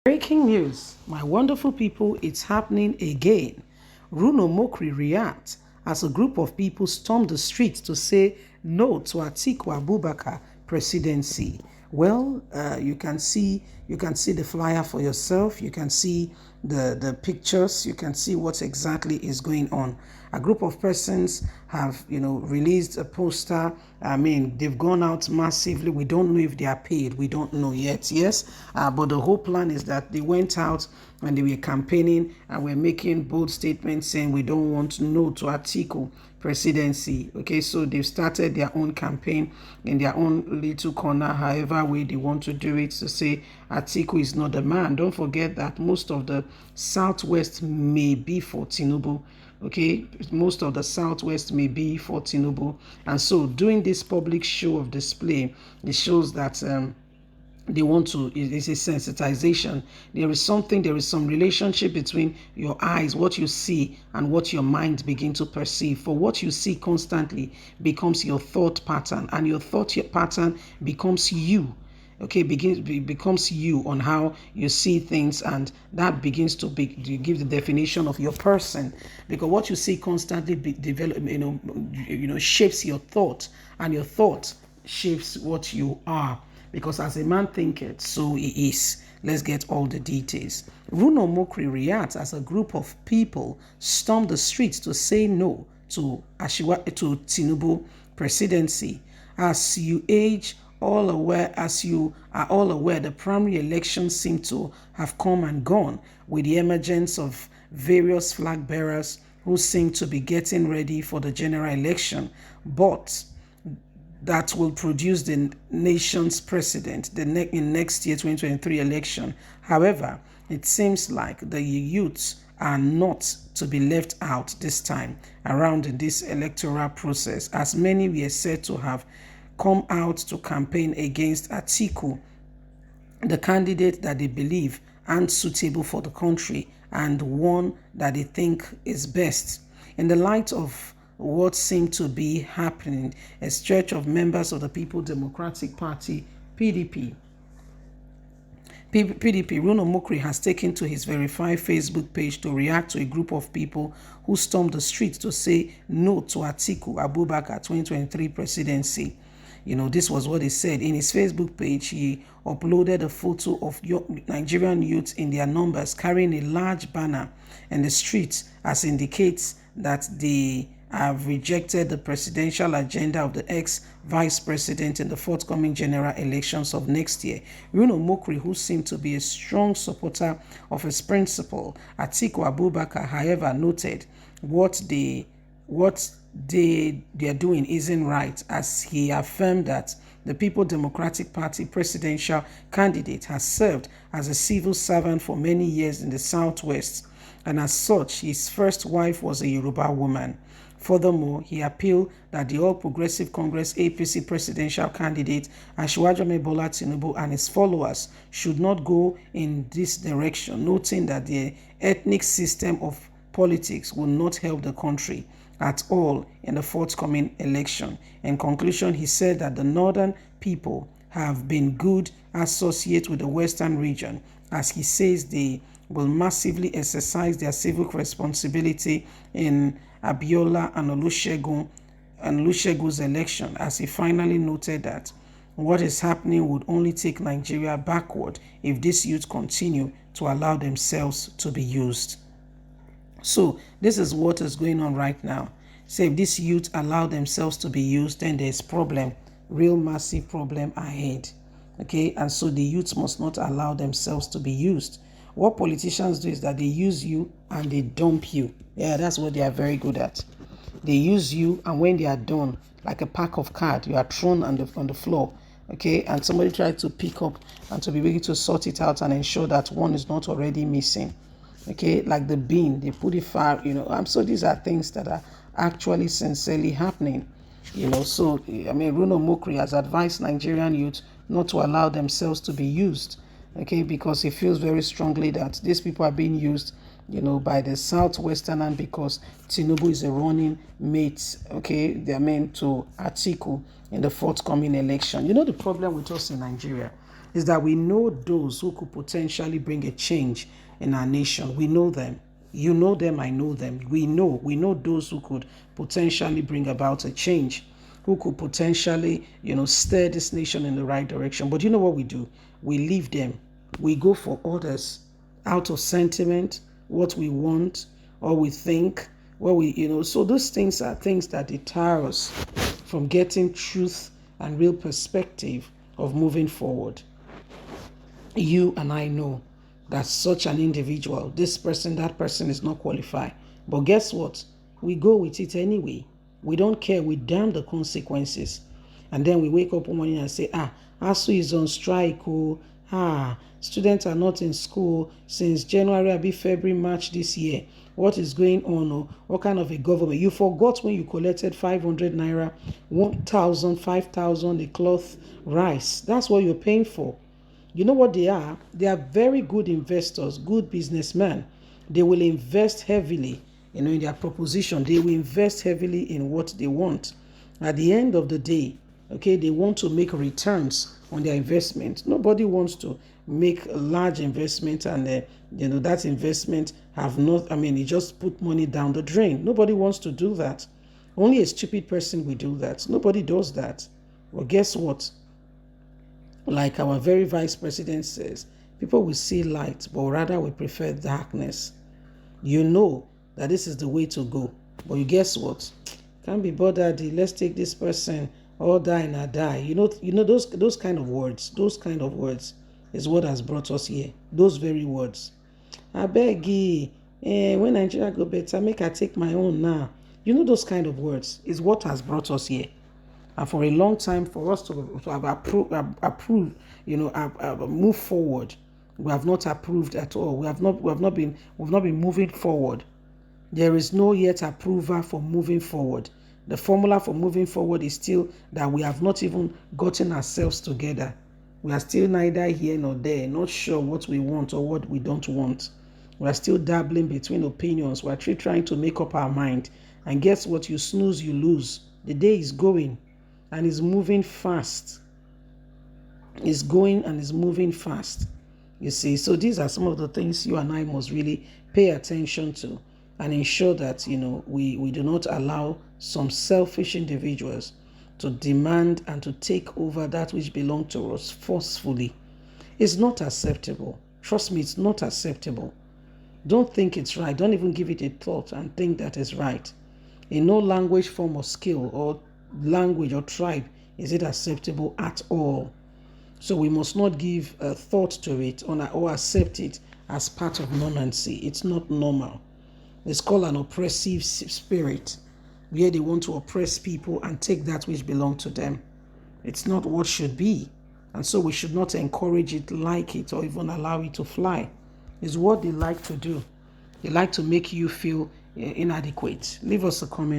Breaking news, my wonderful people, it's happening again. Bruno Mokri reacts as a group of people stormed the streets to say no to Atiku Abubakar presidency. Well, you can see the flyer for yourself. You can see the pictures. You can see what exactly is going on. A group of persons have released a poster. I mean, they've gone out massively. We don't know if they are paid. We don't know yet. Yes, but the whole plan is that they went out and they were campaigning and were making bold statements saying we don't want no to Atiku presidency. Okay, so they've started their own campaign in their own little corner, however way they want to do it, to say Atiku is not the man. Don't forget that most of the southwest may be for Tinubu. Okay, most of the southwest may be for Tinubu, and so doing this public show of display, it shows that they want to, it's a sensitization. There is some relationship between your eyes, what you see, and what your mind begin to perceive. For what you see constantly becomes your thought pattern, and your thought pattern becomes you. Okay, becomes you on how you see things, and that begins to give the definition of your person, because what you see constantly shapes your thought, and your thought shapes what you are, because as a man thinketh, so he is. Let's get all the details. Bruno Mokri reacts as a group of people stormed the streets to say no to Tinubu presidency. As you are all aware, the primary elections seem to have come and gone, with the emergence of various flag bearers who seem to be getting ready for the general election, but that will produce the nation's president in next year 2023 election. However, it seems like the youths are not to be left out this time around in this electoral process, as many were said to have come out to campaign against Atiku, the candidate that they believe aren't suitable for the country and one that they think is best. In the light of what seemed to be happening, a stretch of members of the People Democratic Party, PDP, Bruno Mokri has taken to his verified Facebook page to react to a group of people who stormed the streets to say no to Atiku Abubakar 2023 presidency. This was what he said. In his Facebook page, he uploaded a photo of Nigerian youths in their numbers carrying a large banner in the streets, as indicates that they have rejected the presidential agenda of the ex-vice president in the forthcoming general elections of next year. Bruno Mokri, who seemed to be a strong supporter of his principal, Atiku Abubakar, however, noted what they're doing isn't right, as he affirmed that the People Democratic Party presidential candidate has served as a civil servant for many years in the Southwest, and as such, his first wife was a Yoruba woman. Furthermore, he appealed that the All Progressive Congress APC presidential candidate Asiwaju Bola Tinubu and his followers should not go in this direction, noting that the ethnic system of politics will not help the country at all in the forthcoming election. In conclusion, he said that the northern people have been good associates with the western region, as he says they will massively exercise their civic responsibility in Abiola and Olusegun's election, as he finally noted that what is happening would only take Nigeria backward if these youth continue to allow themselves to be used. So this is what is going on right now. So if these youth allow themselves to be used, then there's problem, real massive problem ahead. Okay, and so the youth must not allow themselves to be used. What politicians do is that they use you and they dump you. Yeah, that's what they are very good at. They use you, and when they are done, like a pack of cards, you are thrown on the floor. Okay, and somebody tries to pick up and to be able to sort it out and ensure that one is not already missing. Okay, like the bin, they put it far, so these are things that are actually sincerely happening. So I mean, Bruno Mokri has advised Nigerian youth not to allow themselves to be used, okay, because he feels very strongly that these people are being used, by the Southwestern, and because Tinubu is a running mate, okay, they're meant to Atiku in the forthcoming election. The problem with us in Nigeria, is that we know those who could potentially bring a change in our nation. We know them. You know them, I know them. We know those who could potentially bring about a change, who could potentially, steer this nation in the right direction. But you know what we do? We leave them. We go for others out of sentiment, what we want, or we think, so those things are things that deter us from getting truth and real perspective of moving forward. You and I know that such an individual, this person, that person is not qualified. But guess what? We go with it anyway. We don't care. We damn the consequences. And then we wake up one morning and say, ASU is on strike. Students are not in school since January, February, March this year. What is going on? What kind of a government? You forgot when you collected 500 naira, 1,000, 5,000 a cloth rice. That's what you're paying for. You know what they are? They are very good investors, good businessmen. They will invest heavily, in their proposition. They will invest heavily in what they want. At the end of the day, they want to make returns on their investment. Nobody wants to make a large investment and that investment it just put money down the drain. Nobody wants to do that. Only a stupid person will do that. Nobody does that. Well, guess what? Like our very vice president says, people will see light, but rather we prefer darkness. You know that this is the way to go. But you guess what? Can't be bothered. Let's take this person. All die and I die. You know those kind of words. Those kind of words is what has brought us here. Those very words. I beg you, when Nigeria go better, make I take my own now. Those kind of words is what has brought us here. And for a long time, for us to have approved, move forward, we have not approved at all. We have not been moving forward. There is no yet approval for moving forward. The formula for moving forward is still that we have not even gotten ourselves together. We are still neither here nor there, not sure what we want or what we don't want. We are still dabbling between opinions. We are still trying to make up our mind. And guess what? You snooze, you lose. The day is going and is moving fast. It's going and is moving fast. You see, so these are some of the things you and I must really pay attention to and ensure that, we do not allow some selfish individuals to demand and to take over that which belongs to us forcefully. It's not acceptable. Trust me, it's not acceptable. Don't think it's right. Don't even give it a thought and think that is right. In no language, form, or skill, or language, or tribe is it acceptable at all. So we must not give a thought to it or accept it as part of normalcy. It's not normal. It's called an oppressive spirit, where they want to oppress people and take that which belongs to them. It's not what should be. And so we should not encourage it, like it, or even allow it to fly. It's what they like to do. They like to make you feel inadequate. Leave us a comment.